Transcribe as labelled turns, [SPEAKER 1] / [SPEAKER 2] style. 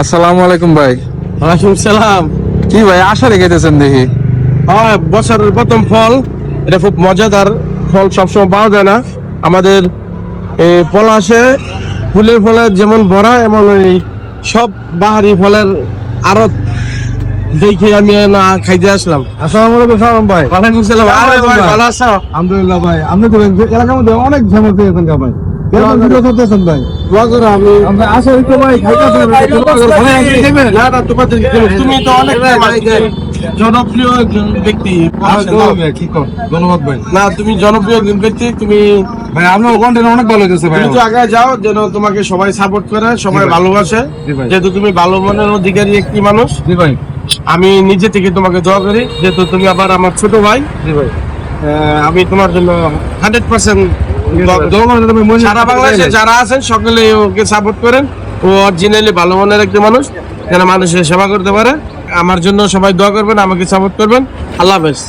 [SPEAKER 1] আসসালামু আলাইকুম ভাই।
[SPEAKER 2] ওয়ালাইকুম সালাম।
[SPEAKER 1] কি ভাই আশা রেখেছেন দেখি?
[SPEAKER 2] হ্যাঁ, বছরের প্রথম ফল, এটা খুব মজাদার ফল, সবসময় পাওয়া যায় না। আমাদের এই পলাশে ফুলের ফলে যেমন ভরা, এমন এই সব বাহারি ফলের আড়ত দেখে আমি না খাইতে আসলাম।
[SPEAKER 1] আসসালামু আলাইকুম সালাম ভাই।
[SPEAKER 2] ওয়ালাইকুম সালাম। আরে ভাই, ভালো আছো?
[SPEAKER 1] আলহামদুলিল্লাহ ভাই। আপনি তো এলাকার মধ্যে অনেক ফেমাস হয়েছেন ভাই। কেমন ভিডিও করতেছেন ভাই?
[SPEAKER 2] দোয়া করো, আমি
[SPEAKER 1] আমরা আশা করি ভাই খাইতেছেন।
[SPEAKER 2] না না, তোমাদের তুমি তো অনেক জনপ্রিয় একজন ব্যক্তি।
[SPEAKER 1] কি কর ধন্যবাদ ভাই।
[SPEAKER 2] না, তুমি জনপ্রিয় একজন ব্যক্তি, তুমি
[SPEAKER 1] ভাই আপনার কন্টেন্ট অনেক ভালো হইতেছে ভাই।
[SPEAKER 2] তুমি তো আগে যাও, যেন তোমাকে সবাই সাপোর্ট করে, সবাই
[SPEAKER 1] ভাই।
[SPEAKER 2] ভালোবাসে।
[SPEAKER 1] জি ভাই।
[SPEAKER 2] যেহেতু তুমি ভালো মনের অধিকারী একটি মানুষ,
[SPEAKER 1] জি ভাই।
[SPEAKER 2] আমি নিজে থেকে তোমাকে দোয়া করি। যেহেতু তুমি আবার আমার ছোট ভাই,
[SPEAKER 1] জি ভাই।
[SPEAKER 2] আমি তোমার জন্য 100% সারা বাংলাদেশে যারা আছেন সকলে ওকে সাপোর্ট করেন। ও অরিজিনালি ভালো মনের একটি মানুষ, যেন মানুষের সেবা করতে পারে। আমার জন্য সবাই দোয়া করবেন, আমাকে সাপোর্ট করবেন। আল্লাহ হাফেজ।